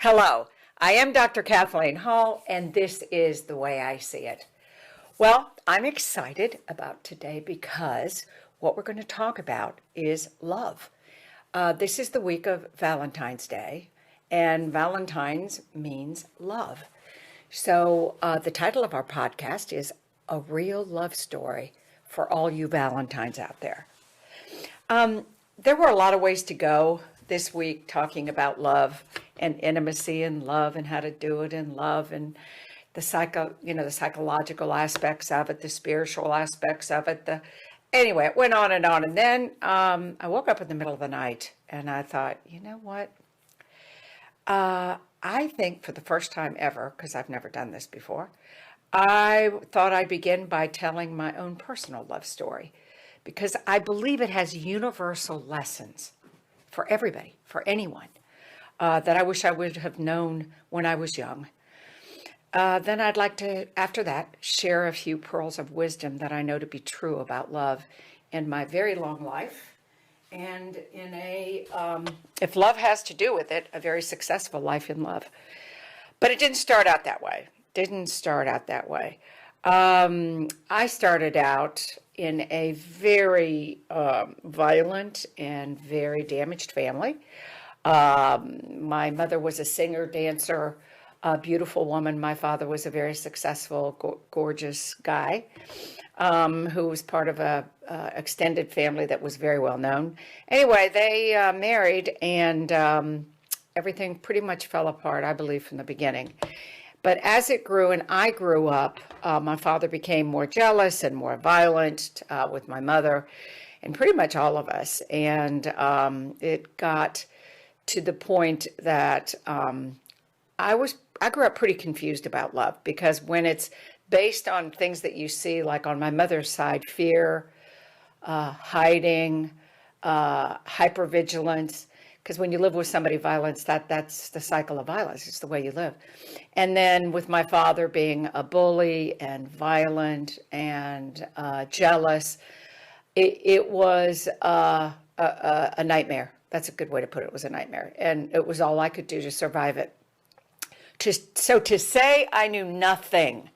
Hello, I am Dr. Kathleen Hall, and this is The Way I See It. Well, I'm excited about today because what we're going to talk about is love. This is the week of Valentine's Day, and Valentine's means love. So the title of our podcast is A Real Love Story for all you Valentines out there. There were a lot of ways to go this week talking about love and intimacy and love and how to do it in love and the psychological aspects of it, the spiritual aspects of it. Anyway, it went on. And then I woke up in the middle of the night and I thought, you know what? I think for the first time ever, because I've never done this before, I thought I'd begin by telling my own personal love story because I believe it has universal lessons for everybody, for anyone, that I wish I would have known when I was young. Then I'd like to, after that, share a few pearls of wisdom that I know to be true about love in my very long life, and in if love has to do with it, a very successful life in love. But it didn't start out that way. I started out in a very violent and very damaged family. My mother was a singer, dancer, a beautiful woman. My father was a very successful, gorgeous guy who was part of a extended family that was very well known. Anyway, they married and everything pretty much fell apart, I believe, from the beginning. But as it grew and I grew up, my father became more jealous and more violent with my mother and pretty much all of us. And it got to the point that I grew up pretty confused about love, because when it's based on things that you see, like on my mother's side, fear, hiding, hypervigilance, because when you live with somebody, violence, that's the cycle of violence. It's the way you live. And then with my father being a bully and violent and jealous, it was a nightmare. That's a good way to put it. It was a nightmare. And it was all I could do to survive it. So to say I knew nothing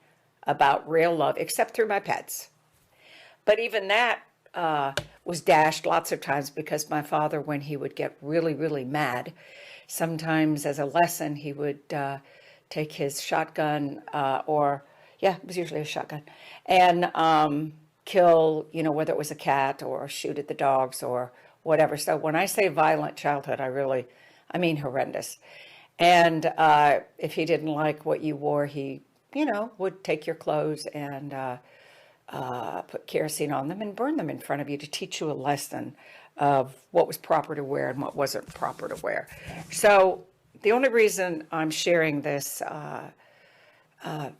about real love except through my pets. But even that was dashed lots of times, because my father, when he would get really, really mad, sometimes as a lesson, he would take his shotgun it was usually a shotgun, and kill, whether it was a cat or shoot at the dogs or whatever. So when I say violent childhood, I mean horrendous. And if he didn't like what you wore, he, would take your clothes and put kerosene on them and burn them in front of you to teach you a lesson of what was proper to wear and what wasn't proper to wear. So the only reason I'm sharing this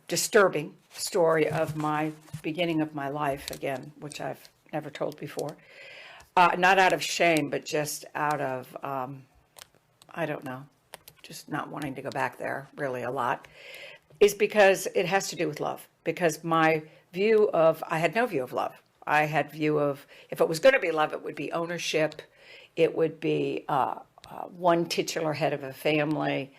disturbing story of my beginning of my life, again, which I've never told before, not out of shame, but just out of, just not wanting to go back there really a lot, is because it has to do with love. Because I had no view of love. I had view of, if it was going to be love, it would be ownership. It would be one titular head of a family.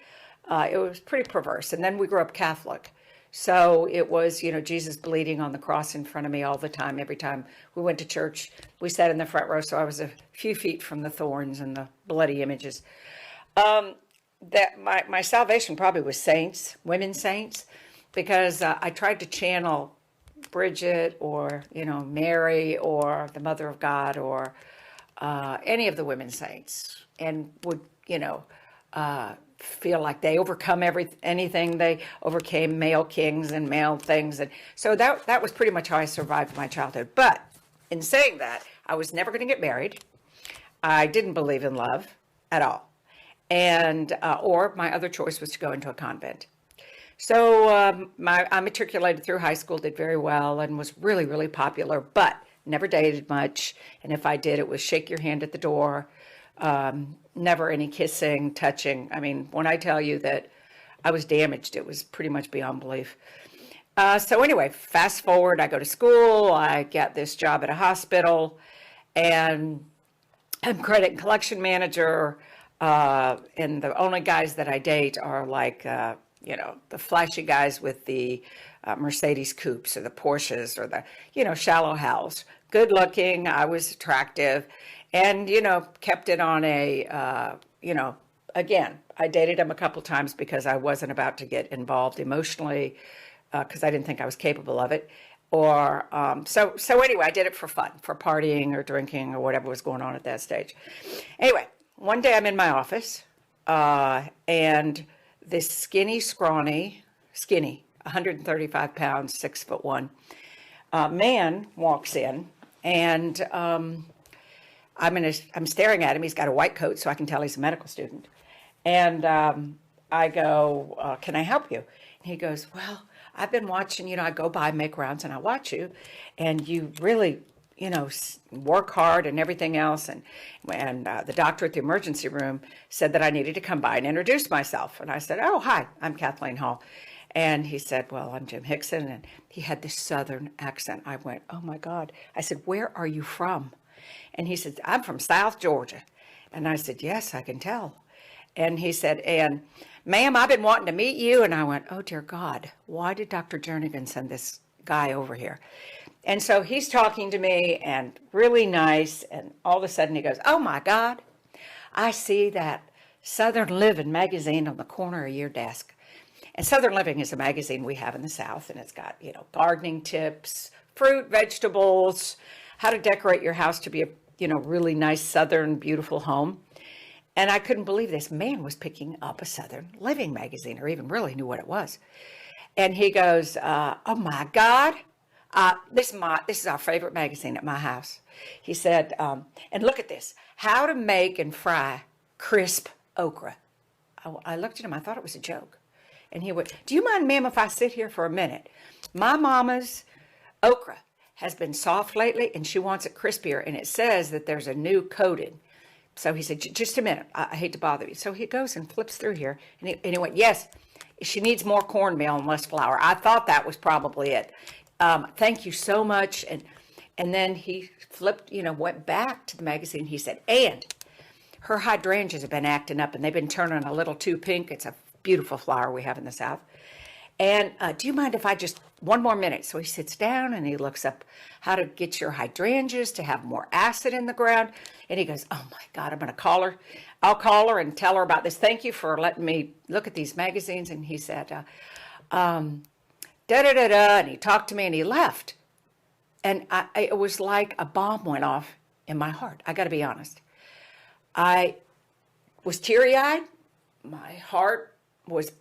It was pretty perverse. And then we grew up Catholic. So it was, Jesus bleeding on the cross in front of me all the time. Every time we went to church, we sat in the front row. So I was a few feet from the thorns and the bloody images. That my salvation probably was saints, women saints, because I tried to channel Bridget or, Mary or the Mother of God or any of the women saints, and would, feel like they overcome anything. They overcame male kings and male things. And so that was pretty much how I survived my childhood. But in saying that, I was never going to get married. I didn't believe in love at all. And or my other choice was to go into a convent. So I matriculated through high school, did very well, and was really, really popular, but never dated much. And if I did, it was shake your hand at the door, never any kissing, touching. I mean, when I tell you that I was damaged, it was pretty much beyond belief. So anyway, fast forward, I go to school, I get this job at a hospital, and I'm credit and collection manager. And the only guys that I date are like, the flashy guys with the Mercedes coupes or the Porsches or the, shallow house. Good looking. I was attractive and, kept it on again, I dated him a couple times because I wasn't about to get involved emotionally because I didn't think I was capable of it. Or so anyway, I did it for fun, for partying or drinking or whatever was going on at that stage. Anyway, one day I'm in my office and this skinny, 135 pounds, 6'1" man walks in, and I'm staring at him. He's got a white coat, so I can tell he's a medical student. And I go, "Can I help you?" And he goes, "Well, I've been watching. I go by, make rounds, and I watch you, and you really." Work hard and everything else. And the doctor at the emergency room said that I needed to come by and introduce myself. And I said, "Oh, hi, I'm Kathleen Hall." And he said, "Well, I'm Jim Hickson." And he had this Southern accent. I went, "Oh my God." I said, "Where are you from?" And he said, "I'm from South Georgia." And I said, "Yes, I can tell." And he said, "And ma'am, I've been wanting to meet you." And I went, "Oh dear God, why did Dr. Jernigan send this guy over here?" And so he's talking to me and really nice. And all of a sudden he goes, "Oh my God, I see that Southern Living magazine on the corner of your desk." And Southern Living is a magazine we have in the South. And it's got, gardening tips, fruit, vegetables, how to decorate your house to be a, really nice Southern, beautiful home. And I couldn't believe this man was picking up a Southern Living magazine or even really knew what it was. And he goes, "Oh my God. This is our favorite magazine at my house." He said, "And look at this, how to make and fry crisp okra." I looked at him, I thought it was a joke. And he went, "Do you mind, ma'am, if I sit here for a minute? My mama's okra has been soft lately and she wants it crispier. And it says that there's a new coating." So he said, "Just a minute, I hate to bother you." So he goes and flips through here and he went, "Yes, she needs more cornmeal and less flour." I thought that was probably it. "Thank you so much." And then he flipped, went back to the magazine. He said, "And her hydrangeas have been acting up and they've been turning a little too pink. It's a beautiful flower we have in the South. And do you mind if I just one more minute?" So he sits down and he looks up how to get your hydrangeas to have more acid in the ground. And he goes, "Oh my God, I'm going to call her. I'll call her and tell her about this. Thank you for letting me look at these magazines." And he said, da-da-da-da, and he talked to me and he left. And it was like a bomb went off in my heart. I got to be honest. I was teary-eyed. My heart was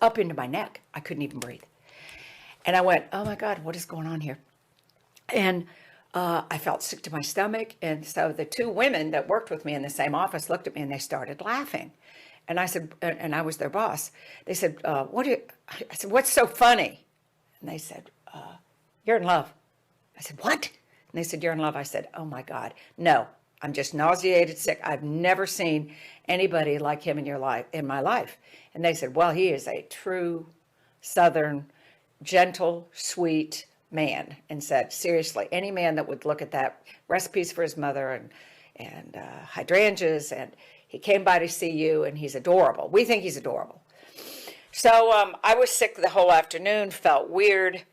up into my neck. I couldn't even breathe. And I went, "Oh my God, what is going on here?" And I felt sick to my stomach. And so the two women that worked with me in the same office looked at me and they started laughing. And I said, and I was their boss. They said, I said, "What's so funny?" And they said, "You're in love." I said, "What?" And they said, "You're in love." I said, "Oh my God, no, I'm just nauseated, sick. I've never seen anybody like him in my life." And they said, "Well, he is a true Southern, gentle, sweet man." And said, "Seriously, any man that would look at that, recipes for his mother and hydrangeas, and he came by to see you and he's adorable. We think he's adorable." So I was sick the whole afternoon, felt weird,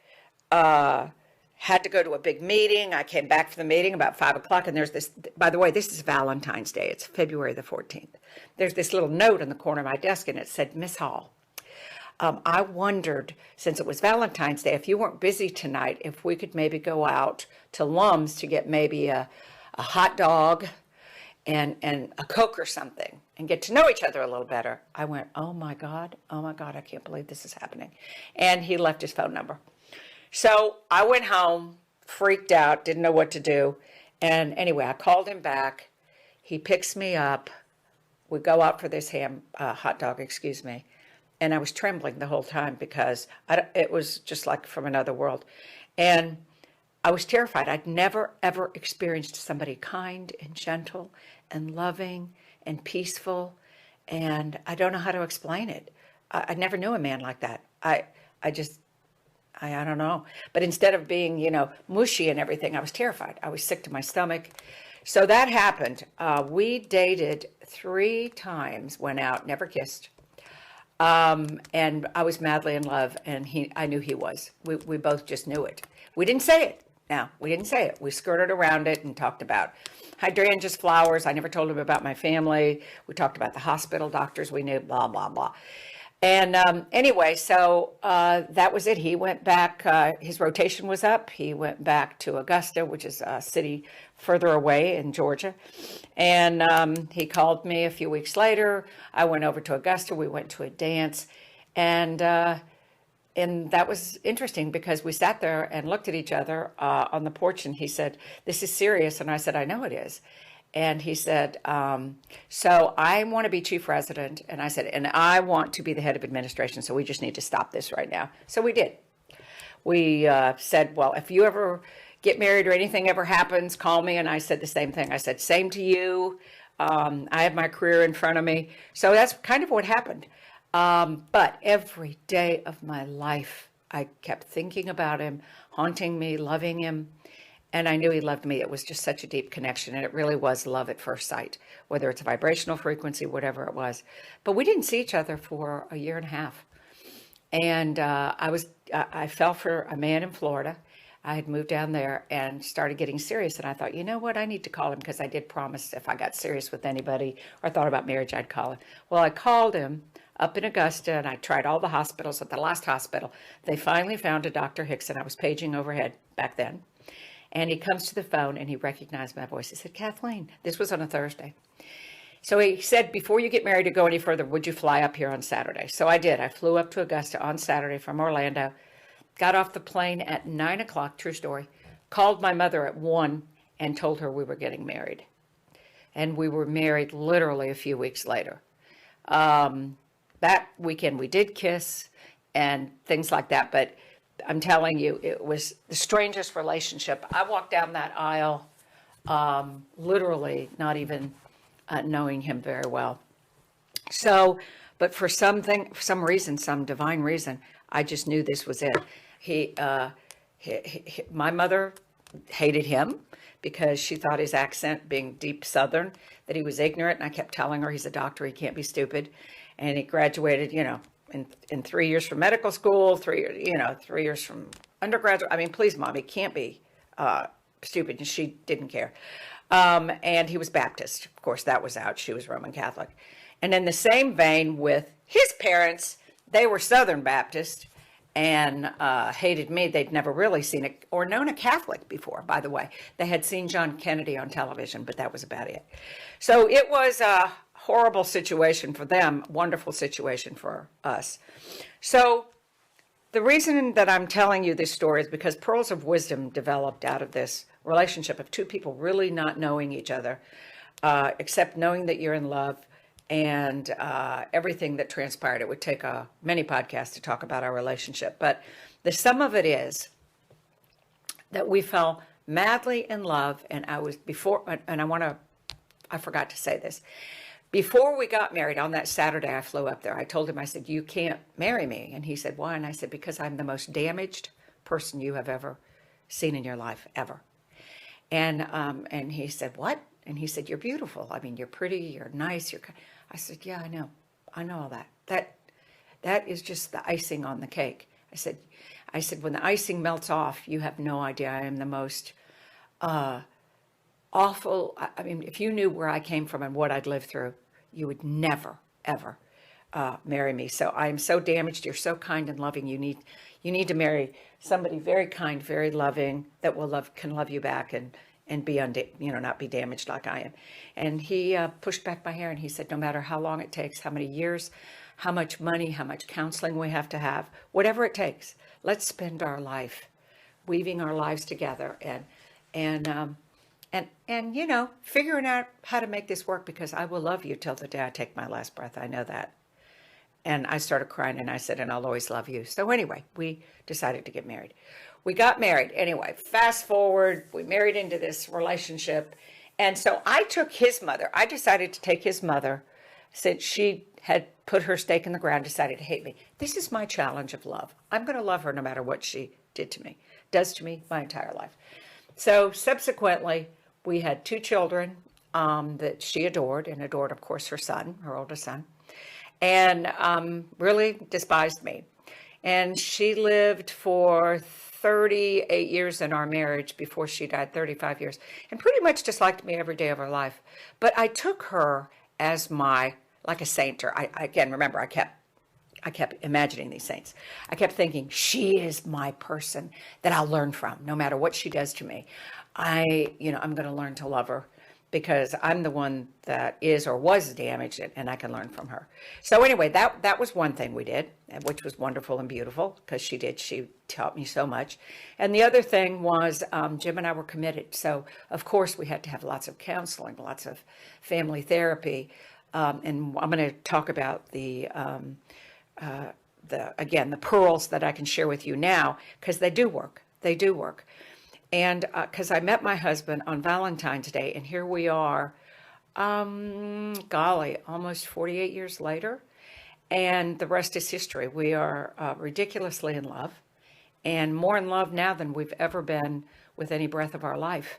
had to go to a big meeting. I came back from the meeting about 5 o'clock, and there's this, by the way, this is Valentine's Day. It's February the 14th. There's this little note in the corner of my desk, and it said, "Miss Hall, I wondered, since it was Valentine's Day, if you weren't busy tonight, if we could maybe go out to Lum's to get maybe a hot dog and a Coke or something and get to know each other a little better." I went, oh my God, I can't believe this is happening. And he left his phone number. So I went home, freaked out, didn't know what to do. And anyway, I called him back. He picks me up. We go out for this hot dog, and I was trembling the whole time because it was just like from another world. And I was terrified. I'd never, ever experienced somebody kind and gentle and loving and peaceful. And I don't know how to explain it. I never knew a man like that. I don't know. But instead of being, mushy and everything, I was terrified. I was sick to my stomach. So that happened. We dated 3 times, went out, never kissed. And I was madly in love, and I knew he was. We both just knew it. We didn't say it. Now, we didn't say it. We skirted around it and talked about hydrangeas, flowers. I never told him about my family. We talked about the hospital doctors we knew, blah, blah, blah. And anyway, so that was it. He went back. His rotation was up. He went back to Augusta, which is a city further away in Georgia. And he called me a few weeks later. I went over to Augusta. We went to a dance. And that was interesting because we sat there and looked at each other on the porch. And he said, "This is serious." And I said, "I know it is." And he said, "So I want to be chief resident." And I said, "And I want to be the head of administration. So we just need to stop this right now." So we did. We said, "Well, if you ever get married or anything ever happens, call me." And I said the same thing. I said, "Same to you. I have my career in front of me." So that's kind of what happened. But every day of my life, I kept thinking about him, haunting me, loving him. And I knew he loved me. It was just such a deep connection. And it really was love at first sight, whether it's a vibrational frequency, whatever it was. But we didn't see each other for a year and a half. And I fell for a man in Florida. I had moved down there and started getting serious. And I thought, you know what? I need to call him because I did promise if I got serious with anybody or thought about marriage, I'd call him. Well, I called him up in Augusta, and I tried all the hospitals. At the last hospital, they finally found a Dr. Hickson. I was paging overhead back then. And he comes to the phone and he recognized my voice. He said, "Kathleen," this was on a Thursday. So he said, "Before you get married or go any further, would you fly up here on Saturday?" So I did. I flew up to Augusta on Saturday from Orlando, got off the plane at 9 o'clock, true story, called my mother at 1 and told her we were getting married. And we were married literally a few weeks later. That weekend we did kiss and things like that, but I'm telling you, it was the strangest relationship. I walked down that aisle, literally not even knowing him very well. So, but for some reason, some divine reason, I just knew this was it. My mother hated him because she thought his accent, being deep Southern, that he was ignorant. And I kept telling her he's a doctor, he can't be stupid. And he graduated, in 3 years from medical school, 3 years from undergraduate. I mean, please, Mom, he can't be stupid. And she didn't care. And he was Baptist. Of course, that was out. She was Roman Catholic. And in the same vein with his parents, they were Southern Baptist and hated me. They'd never really seen it or known a Catholic before, by the way. They had seen John Kennedy on television, but that was about it. So it was a horrible situation for them, wonderful situation for us. So the reason that I'm telling you this story is because pearls of wisdom developed out of this relationship of two people really not knowing each other, except knowing that you're in love and everything that transpired. It would take many podcasts to talk about our relationship. But the sum of it is that we fell madly in love. And I forgot to say this. Before we got married, on that Saturday I flew up there, I told him, I said, "You can't marry me." And he said, "Why?" And I said, "Because I'm the most damaged person you have ever seen in your life, ever." And he said, "What?" And he said, "You're beautiful. I mean, you're pretty, you're nice. I said, "Yeah, I know. I know all that. That is just the icing on the cake." I said, "When the icing melts off, you have no idea. I am the most awful. I mean, if you knew where I came from and what I'd lived through, you would never, ever marry me. So I'm so damaged. You're so kind and loving. You need to marry somebody very kind, very loving, that can love you back and be not be damaged like I am." And he pushed back my hair and he said, "No matter how long it takes, how many years, how much money, how much counseling we have to have, whatever it takes, let's spend our life weaving our lives together and figuring out how to make this work, because I will love you till the day I take my last breath. I know that." And I started crying and I said, "And I'll always love you." So anyway, we decided to get married. We got married. Anyway, fast forward, we married into this relationship. And so I took his mother. I decided to take his mother, since she had put her stake in the ground, decided to hate me. This is my challenge of love. I'm going to love her no matter what she does to me my entire life. So subsequently, We had two children that she adored, and adored, of course, her son, her oldest son, and really despised me. And she lived for 38 years in our marriage before she died, 35 years, and pretty much disliked me every day of her life. But I took her as like a saint. Or again, remember, I kept imagining these saints. I kept thinking, she is my person that I'll learn from, no matter what she does to me. I'm going to learn to love her because I'm the one that is or was damaged, and I can learn from her. So anyway, that was one thing we did, which was wonderful and beautiful because she taught me so much. And the other thing was Jim and I were committed. So of course we had to have lots of counseling, lots of family therapy. And I'm going to talk about the pearls that I can share with you now, because they do work. They do work. And because I met my husband on Valentine's Day, and here we are, almost 48 years later, and the rest is history. We are ridiculously in love, and more in love now than we've ever been with any breath of our life.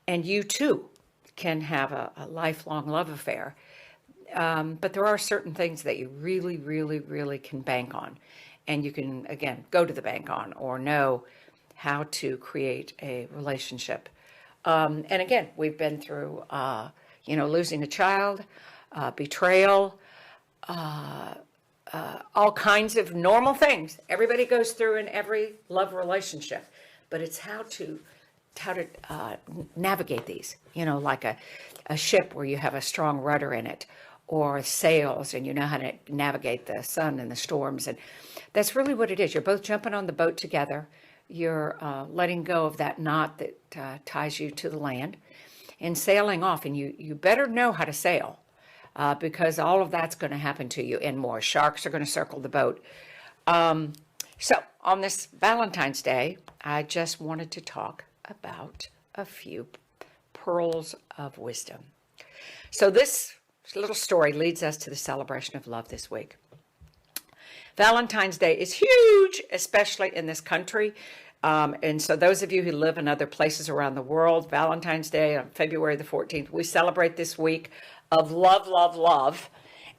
And you too can have a lifelong love affair. But there are certain things that you really, really, really can bank on. And you can, again, go to the bank on or know how to create a relationship. And again, we've been through, losing a child, betrayal, all kinds of normal things. Everybody goes through in every love relationship. But it's how to navigate these, like a ship where you have a strong rudder in it, or sails, and you know how to navigate the sun and the storms. And that's really what it is. You're both jumping on the boat together. You're letting go of that knot that ties you to the land and sailing off. And you better know how to sail because all of that's going to happen to you and more. Sharks are going to circle the boat. So on this Valentine's Day, I just wanted to talk about a few pearls of wisdom. So this little story leads us to the celebration of love this week. Valentine's Day is huge, especially in this country. And so those of you who live in other places around the world, Valentine's Day on February the 14th, we celebrate this week of love, love, love.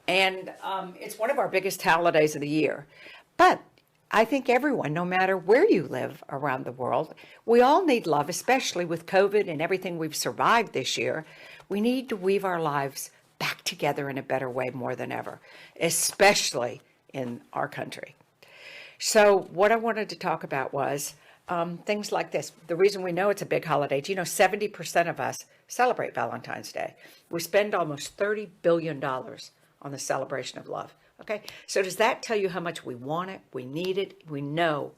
And it's one of our biggest holidays of the year. But I think everyone, no matter where you live around the world, we all need love, especially with COVID and everything we've survived this year. We need to weave our lives back together in a better way more than ever, especially in our country. So what I wanted to talk about was things like this. The reason we know it's a big holiday, 70% of us celebrate Valentine's Day. We spend almost $30 billion on the celebration of love. Okay, so does that tell you how much we want it, we need it, we know?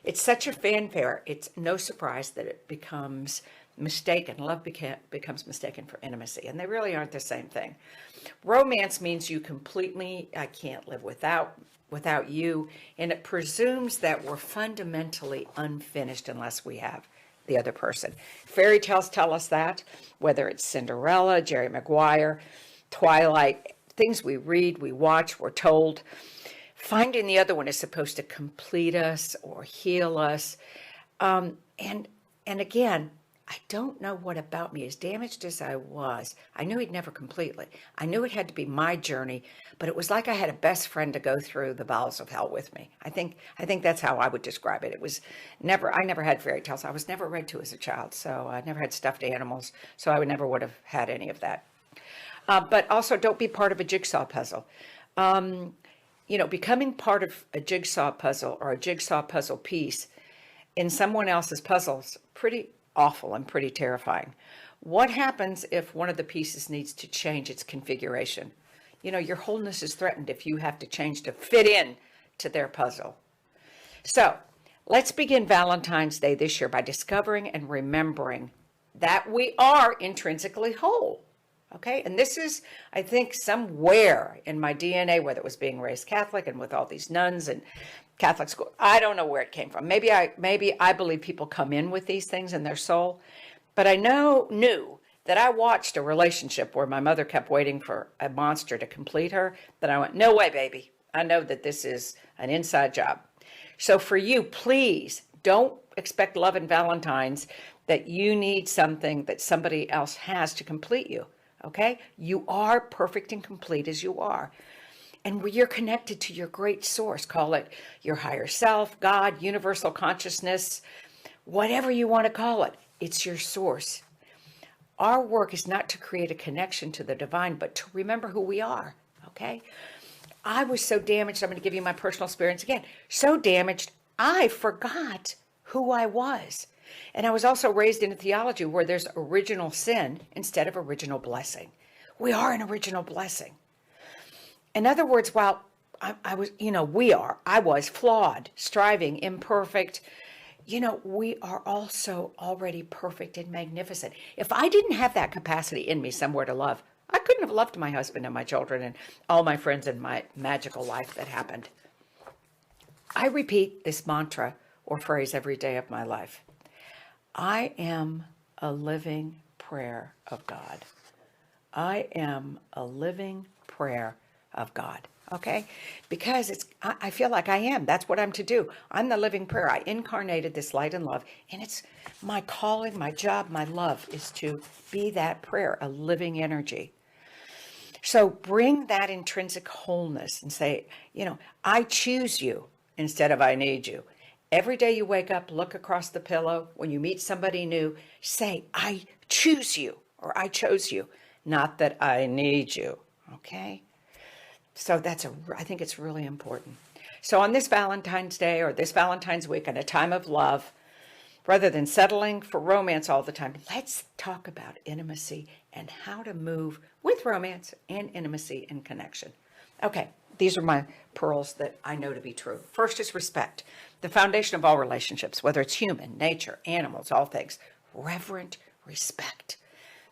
It's such a fanfare, it's no surprise that it becomes mistaken. Love becomes mistaken for intimacy, and they really aren't the same thing. Romance means you completely, I can't live without you, and it presumes that we're fundamentally unfinished unless we have the other person. Fairy tales tell us that, whether it's Cinderella, Jerry Maguire, Twilight, things we read, we watch, we're told. Finding the other one is supposed to complete us or heal us. And again, I don't know what about me, as damaged as I was, I knew he'd never completely. I knew it had to be my journey, but it was like I had a best friend to go through the bowels of hell with me. I think that's how I would describe it. It was I never had fairy tales. I was never read to as a child, so I never had stuffed animals, so I never would have had any of that. But also, don't be part of a jigsaw puzzle. Becoming part of a jigsaw puzzle or a jigsaw puzzle piece in someone else's puzzles, pretty awful and pretty terrifying. What happens if one of the pieces needs to change its configuration? Your wholeness is threatened if you have to change to fit in to their puzzle. So let's begin Valentine's Day this year by discovering and remembering that we are intrinsically whole. Okay, and this is, I think, somewhere in my DNA, whether it was being raised Catholic and with all these nuns and Catholic school, I don't know where it came from. Maybe I believe people come in with these things in their soul, but I knew that I watched a relationship where my mother kept waiting for a monster to complete her, that I went, no way, baby. I know that this is an inside job. So for you, please don't expect love and Valentine's that you need something that somebody else has to complete you. Okay? You are perfect and complete as you are. And you're connected to your great source. Call it your higher self, God, universal consciousness, whatever you want to call it. It's your source. Our work is not to create a connection to the divine, but to remember who we are. Okay? I was so damaged. I'm going to give you my personal experience again. So damaged, I forgot who I was. And I was also raised in a theology where there's original sin instead of original blessing. We are an original blessing. In other words, while I was flawed, striving, imperfect, we are also already perfect and magnificent. If I didn't have that capacity in me somewhere to love, I couldn't have loved my husband and my children and all my friends and my magical life that happened. I repeat this mantra or phrase every day of my life. I am a living prayer of God. I am a living prayer of God. Okay? Because I feel like I am. That's what I'm to do. I'm the living prayer. I incarnated this light and love. And it's my calling, my job, my love is to be that prayer, a living energy. So bring that intrinsic wholeness and say, I choose you instead of I need you. Every day you wake up, look across the pillow. When you meet somebody new, say, I choose you or I chose you, not that I need you. Okay? So I think it's really important. So on this Valentine's Day or this Valentine's week, in a time of love, rather than settling for romance all the time, let's talk about intimacy and how to move with romance and intimacy and connection. Okay, these are my pearls that I know to be true. First is respect, the foundation of all relationships, whether it's human, nature, animals, all things. Reverent respect.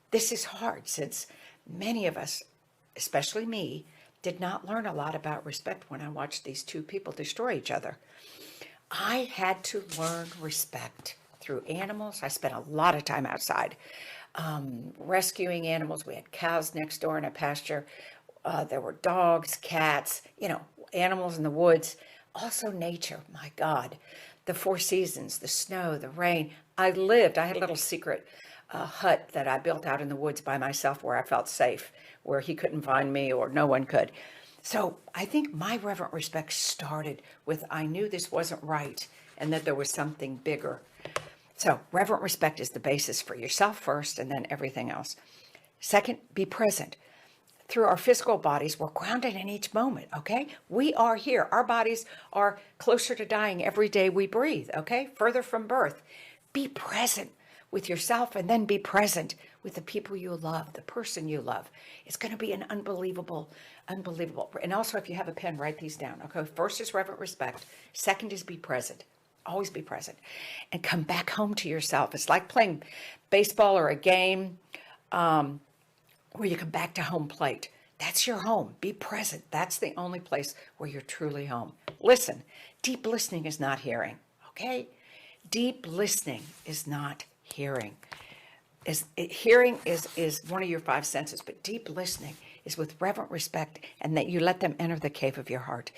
This is hard since many of us, especially me, did not learn a lot about respect when I watched these two people destroy each other. I had to learn respect through animals. I spent a lot of time outside rescuing animals. We had cows next door in a pasture. There were dogs, cats, animals in the woods. Also nature, my God. The four seasons, the snow, the rain. I had a little secret hut that I built out in the woods by myself where I felt safe, where he couldn't find me or no one could. So I think my reverent respect started with I knew this wasn't right and that there was something bigger. So reverent respect is the basis for yourself first and then everything else. Second, be present. Through our physical bodies, we're grounded in each moment, okay? We are here. Our bodies are closer to dying every day we breathe, okay? Further from birth. Be present with yourself and then be present with the people you love, the person you love. It's going to be an unbelievable. And also, if you have a pen, write these down, okay? First is reverent respect. Second is be present. Always be present. And come back home to yourself. It's like playing baseball or a game where you come back to home plate. That's your home. Be present. That's the only place where you're truly home. Listen. Deep listening is not hearing, okay? Deep listening is not hearing. Hearing is one of your five senses, but deep listening is with reverent respect and that you let them enter the cave of your heart.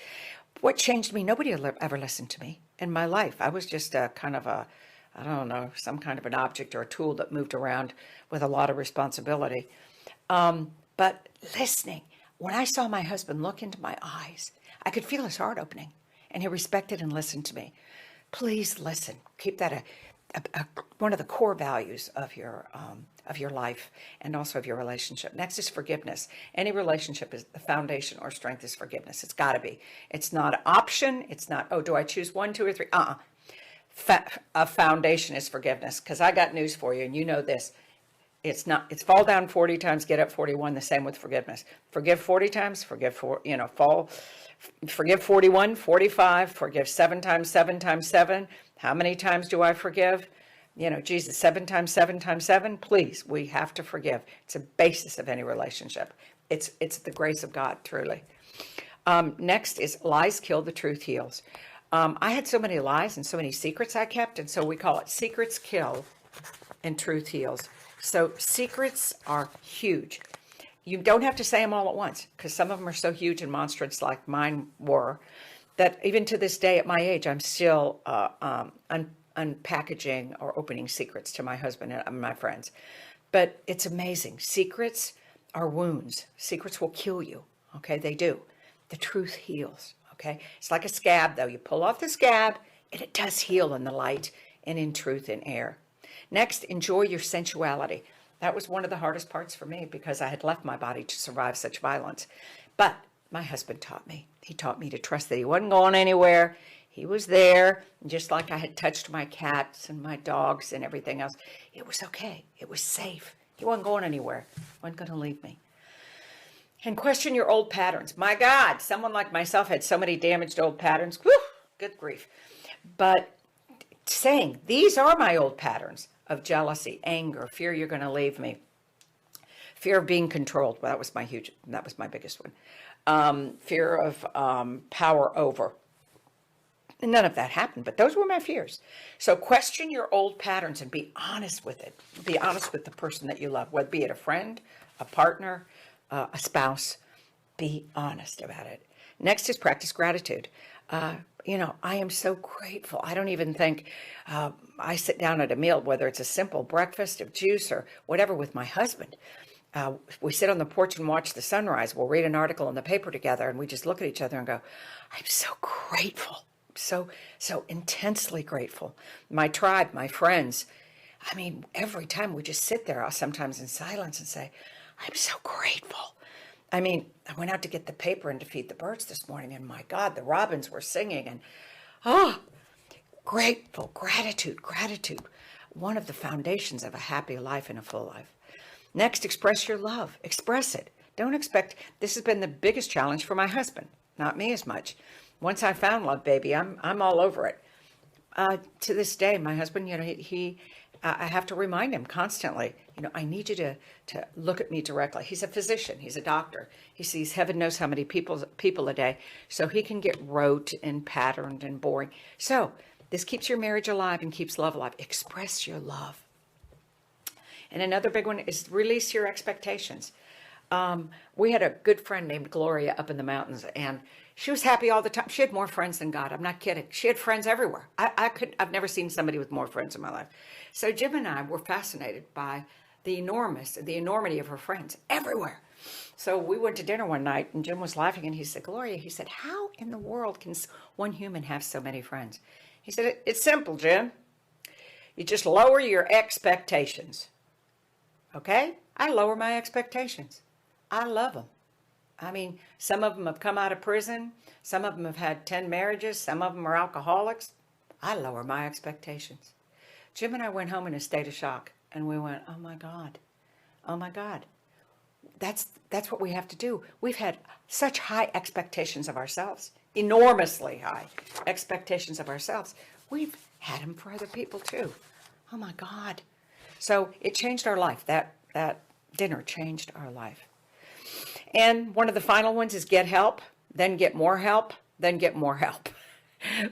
What changed me, nobody ever listened to me in my life. I was just some kind of an object or a tool that moved around with a lot of responsibility. But listening, when I saw my husband look into my eyes, I could feel his heart opening and he respected and listened to me. Please listen. Keep that one of the core values of your life and also of your relationship. Next is forgiveness. Any relationship is the foundation or strength is forgiveness. It's got to be. It's not an option. It's not, do I choose 1, 2, or 3? A foundation is forgiveness, because I got news for you, and you know this. It's fall down 40 times, get up 41, the same with forgiveness. Forgive 40 times, forgive 41, 45, forgive 7 times 7 times 7. How many times do I forgive? Jesus, 7 times 7 times 7. Please, we have to forgive. It's a basis of any relationship. It's the grace of God, truly. Next is lies kill, the truth heals. I had so many lies and so many secrets I kept, and so we call it secrets kill and truth heals. So secrets are huge. You don't have to say them all at once, because some of them are so huge and monstrous, like mine were, that even to this day at my age, I'm still unpackaging or opening secrets to my husband and my friends. But it's amazing. Secrets are wounds. Secrets will kill you. Okay, they do. The truth heals. Okay, it's like a scab, though. You pull off the scab, and it does heal in the light and in truth and air. Next, enjoy your sensuality. That was one of the hardest parts for me because I had left my body to survive such violence. But my husband taught me. He taught me to trust that he wasn't going anywhere. He was there, just like I had touched my cats and my dogs and everything else. It was okay. It was safe. He wasn't going anywhere. He wasn't going to leave me. And question your old patterns. My God, someone like myself had so many damaged old patterns. Whew, good grief. But saying, these are my old patterns of jealousy, anger, fear you're going to leave me, fear of being controlled. Well, that was my biggest one. Fear of power over. And none of that happened, but those were my fears. So question your old patterns and be honest with it. Be honest with the person that you love, whether be it a friend, a partner, a spouse. Be honest about it. Next is practice gratitude. I am so grateful. I don't even think I sit down at a meal, whether it's a simple breakfast of juice or whatever with my husband. We sit on the porch and watch the sunrise. We'll read an article in the paper together and we just look at each other and go, I'm so grateful. So intensely grateful. My tribe, my friends. I mean, every time we just sit there, sometimes in silence and say, I'm so grateful. I mean, I went out to get the paper and to feed the birds this morning, and my God, the robins were singing, and grateful, gratitude. One of the foundations of a happy life and a full life. Next, express your love. Express it. Don't expect, this has been the biggest challenge for my husband, not me as much. Once I found love, baby, I'm all over it. To this day, my husband, I have to remind him constantly, I need you to look at me directly. He's a physician. He's a doctor. He sees heaven knows how many people a day. So he can get rote and patterned and boring. So this keeps your marriage alive and keeps love alive. Express your love. And another big one is release your expectations. We had a good friend named Gloria up in the mountains, and she was happy all the time. She had more friends than God. I'm not kidding. She had friends everywhere. I've never seen somebody with more friends in my life. So Jim and I were fascinated by the enormity of her friends everywhere. So we went to dinner one night and Jim was laughing and he said, Gloria, he said, how in the world can one human have so many friends? He said, it's simple, Jim. You just lower your expectations. Okay? I lower my expectations. I love them. I mean, some of them have come out of prison. Some of them have had 10 marriages. Some of them are alcoholics. I lower my expectations. Jim and I went home in a state of shock. And we went, oh my God. That's what we have to do. We've had such high expectations of ourselves. Enormously high expectations of ourselves. We've had them for other people too. Oh my God. So it changed our life. That dinner changed our life. And one of the final ones is get help, then get more help, then get more help.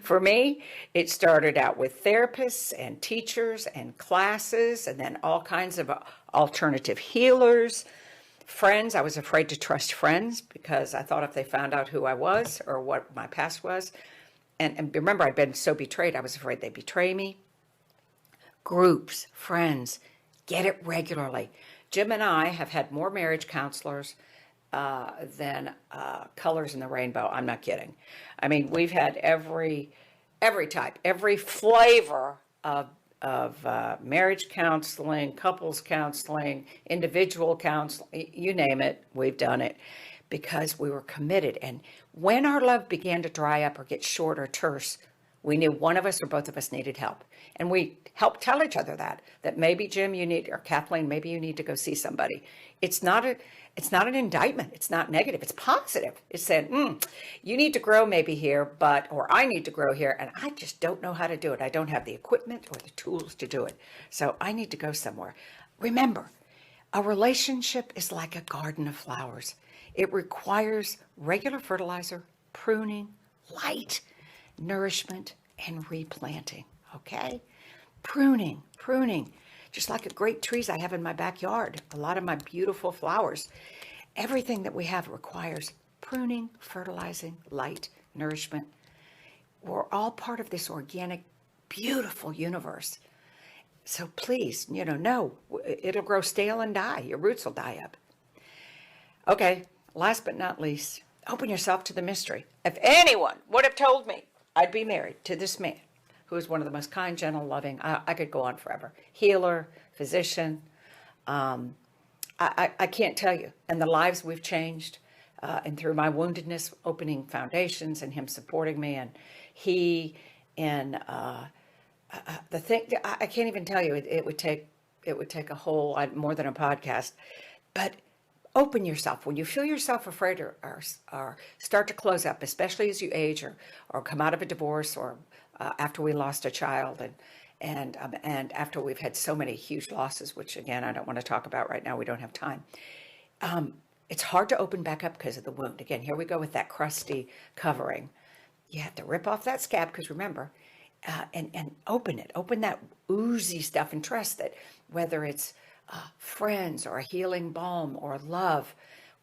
For me, it started out with therapists and teachers and classes, and then all kinds of alternative healers, friends. I was afraid to trust friends because I thought if they found out who I was or what my past was, and remember, I'd been so betrayed, I was afraid they'd betray me. Groups, friends, get it regularly. Jim and I have had more marriage counselors than colors in the rainbow. I'm not kidding. I mean, we've had every type, every flavor of marriage counseling, couples counseling, individual counseling, you name it, we've done it because we were committed. And when our love began to dry up or get short or terse, we knew one of us or both of us needed help. And we helped tell each other that maybe Jim, or Kathleen, maybe you need to go see somebody. It's not an indictment. It's not negative. It's positive. It's saying, you need to grow maybe here, or I need to grow here, and I just don't know how to do it. I don't have the equipment or the tools to do it. So I need to go somewhere. Remember, a relationship is like a garden of flowers. It requires regular fertilizer, pruning, light, nourishment, and replanting. Okay? Pruning. Just like great trees I have in my backyard, a lot of my beautiful flowers. Everything that we have requires pruning, fertilizing, light, nourishment. We're all part of this organic beautiful universe. So please, no, it'll grow stale and die. Your roots will die up. Okay, last but not least, open yourself to the mystery. If anyone would have told me I'd be married to this man, who is one of the most kind, gentle, loving, I could go on forever, healer, physician, I can't tell you. And the lives we've changed, and through my woundedness, opening foundations and him supporting me, and he, and the thing, I can't even tell you, it would take a whole, more than a podcast, but open yourself. When you feel yourself afraid or start to close up, especially as you age or come out of a divorce, or after we lost a child, and after we've had so many huge losses, which again, I don't want to talk about right now. We don't have time. It's hard to open back up because of the wound. Again, here we go with that crusty covering. You have to rip off that scab, because remember, and open it. Open that oozy stuff, and trust that whether it's friends or a healing balm or love,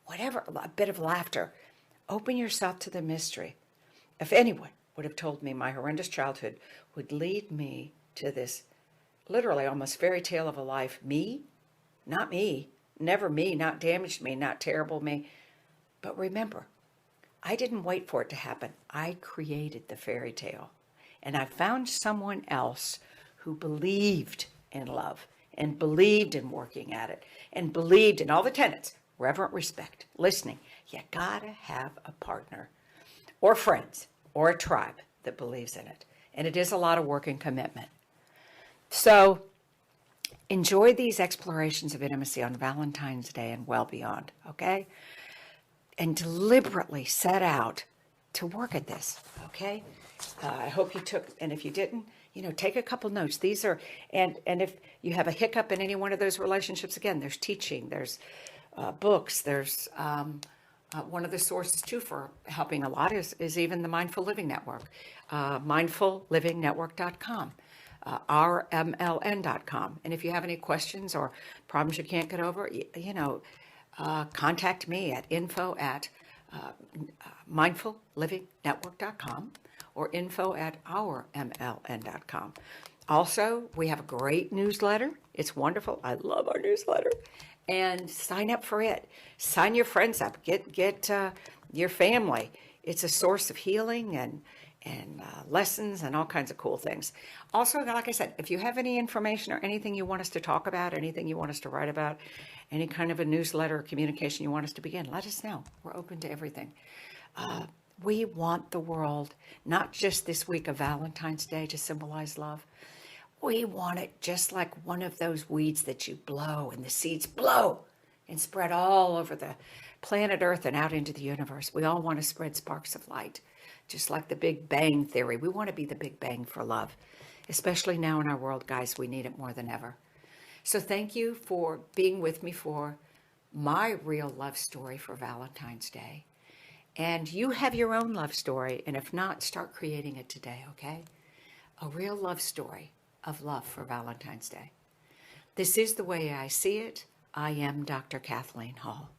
whatever, a bit of laughter, open yourself to the mystery. If anyone would have told me my horrendous childhood would lead me to this literally almost fairy tale of a life, not me, never me, not damaged me, not terrible me. But remember, I didn't wait for it to happen. I created the fairy tale. And I found someone else who believed in love and believed in working at it and believed in all the tenets: reverent respect, listening. You gotta have a partner or friends or a tribe that believes in it. And it is a lot of work and commitment. So enjoy these explorations of intimacy on Valentine's Day and well beyond, okay? And deliberately set out to work at this, okay? I hope you took, and if you didn't, take a couple notes. These are, and if you have a hiccup in any one of those relationships, again, there's teaching, there's books, there's one of the sources too for helping a lot is even the Mindful Living Network, mindfullivingnetwork.com. rmln.com. And if you have any questions or problems you can't get over, contact me at info@mindfullivingnetwork.com or info@ourmln.com. Also, we have a great newsletter. It's wonderful. I love our newsletter. And sign up for it. Sign your friends up. Get your family. It's a source of healing and lessons and all kinds of cool things. Also, like I said, if you have any information or anything you want us to talk about, anything you want us to write about, any kind of a newsletter or communication you want us to begin, let us know. We're open to everything. We want the world, not just this week of Valentine's Day to symbolize love. We want it just like one of those weeds that you blow and the seeds blow and spread all over the planet Earth and out into the universe. We all want to spread sparks of light. Just like the Big Bang Theory, we want to be the Big Bang for love, especially now in our world, guys. We need it more than ever. So thank you for being with me for my real love story for Valentine's Day. And you have your own love story, and if not, start creating it today, okay? A real love story of love for Valentine's Day. This is the way I see it. I am Dr. Kathleen Hall.